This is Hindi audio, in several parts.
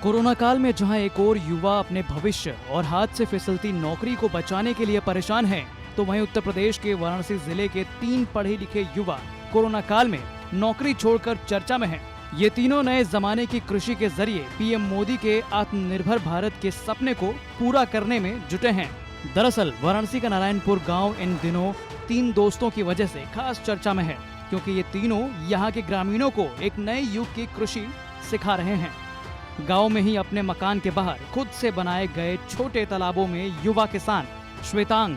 कोरोना काल में जहां एक और युवा अपने भविष्य और हाथ से फिसलती नौकरी को बचाने के लिए परेशान हैं, तो वहीं उत्तर प्रदेश के वाराणसी जिले के 3 पढ़े लिखे युवा कोरोना काल में नौकरी छोड़कर चर्चा में हैं। ये तीनों नए जमाने की कृषि के जरिए पीएम मोदी के आत्मनिर्भर भारत के सपने को पूरा करने में जुटे हैं। दरअसल वाराणसी का नारायणपुर गाँव इन दिनों 3 दोस्तों की वजह से खास चर्चा में है, क्योंकि ये तीनों यहाँ के ग्रामीणों को एक नए युग की कृषि सिखा रहे हैं। गांव में ही अपने मकान के बाहर खुद से बनाए गए छोटे तालाबों में युवा किसान श्वेतांग,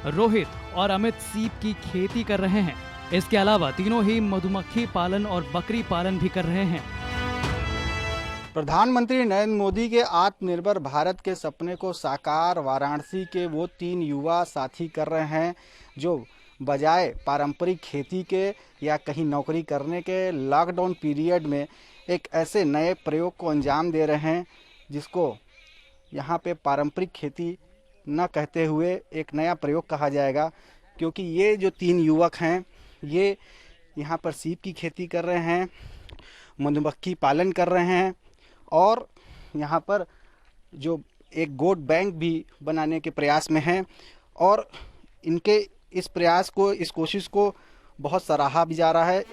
रोहित और अमित सीप की खेती कर रहे हैं। इसके अलावा तीनों ही मधुमक्खी पालन और बकरी पालन भी कर रहे हैं। प्रधानमंत्री नरेंद्र मोदी के आत्मनिर्भर भारत के सपने को साकार वाराणसी के वो 3 युवा साथी कर रहे हैं, जो बजाय पारंपरिक खेती के या कहीं नौकरी करने के लॉकडाउन पीरियड में एक ऐसे नए प्रयोग को अंजाम दे रहे हैं, जिसको यहाँ पे पारंपरिक खेती न कहते हुए एक नया प्रयोग कहा जाएगा। क्योंकि ये जो 3 युवक हैं, ये यहाँ पर सीप की खेती कर रहे हैं, मधुमक्खी पालन कर रहे हैं और यहाँ पर जो एक गोट बैंक भी बनाने के प्रयास में हैं। और इनके इस प्रयास को, इस कोशिश को बहुत सराहा भी जा रहा है।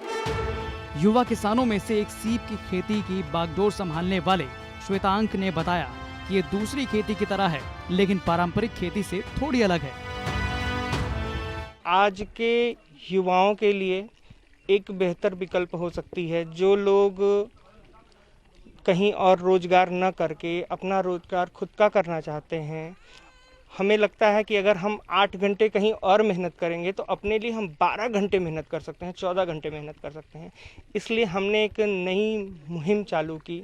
युवा किसानों में से एक सीप की खेती की बागडोर संभालने वाले श्वेतांक ने बताया कि ये दूसरी खेती की तरह है, लेकिन पारंपरिक खेती से थोड़ी अलग है। आज के युवाओं के लिए एक बेहतर विकल्प हो सकती है। जो लोग कहीं और रोजगार न करके अपना रोजगार खुद का करना चाहते हैं, हमें लगता है कि अगर हम 8 घंटे कहीं और मेहनत करेंगे तो अपने लिए हम 12 घंटे मेहनत कर सकते हैं, 14 घंटे मेहनत कर सकते हैं। इसलिए हमने एक नई मुहिम चालू की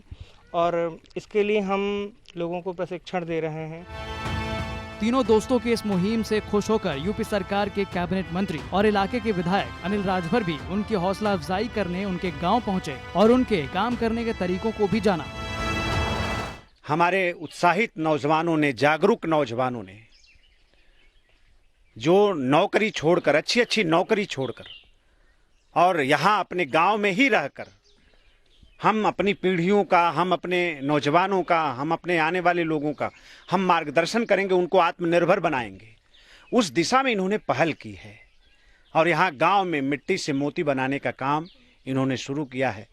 और इसके लिए हम लोगों को प्रशिक्षण दे रहे हैं। तीनों दोस्तों की इस मुहिम से खुश होकर यूपी सरकार के कैबिनेट मंत्री और इलाके के विधायक अनिल राजभर भी उनकी हौसला अफजाई करने उनके गांव पहुंचे और उनके काम करने के तरीकों को भी जाना। हमारे उत्साहित नौजवानों ने, जागरूक नौजवानों ने, जो नौकरी छोड़कर, अच्छी नौकरी छोड़कर और यहाँ अपने गांव में ही रहकर हम अपनी पीढ़ियों का, हम अपने नौजवानों का, हम अपने आने वाले लोगों का हम मार्गदर्शन करेंगे, उनको आत्मनिर्भर बनाएंगे। उस दिशा में इन्होंने पहल की है और यहाँ गांव में मिट्टी से मोती बनाने का काम इन्होंने शुरू किया है।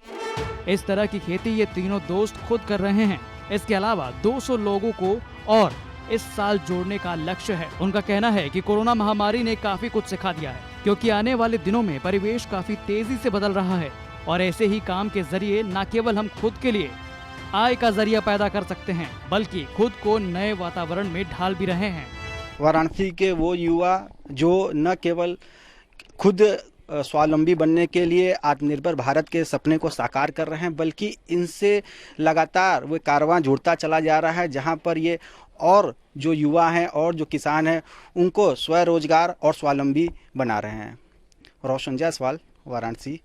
इस तरह की खेती ये तीनों दोस्त खुद कर रहे हैं। इसके अलावा 200 लोगों को और इस साल जोड़ने का लक्ष्य है। उनका कहना है कि कोरोना महामारी ने काफी कुछ सिखा दिया है, क्योंकि आने वाले दिनों में परिवेश काफी तेजी से बदल रहा है और ऐसे ही काम के जरिए न केवल हम खुद के लिए आय का जरिया पैदा कर सकते हैं, बल्कि खुद को नए वातावरण में ढाल भी रहे हैं। वाराणसी के वो युवा जो न केवल खुद स्वावलंबी बनने के लिए आत्मनिर्भर भारत के सपने को साकार कर रहे हैं, बल्कि इनसे लगातार वो कारवां जुड़ता चला जा रहा है, जहां पर ये और जो युवा हैं और जो किसान हैं उनको स्वरोजगार और स्वावलंबी बना रहे हैं। रोशन जायसवाल, वाराणसी।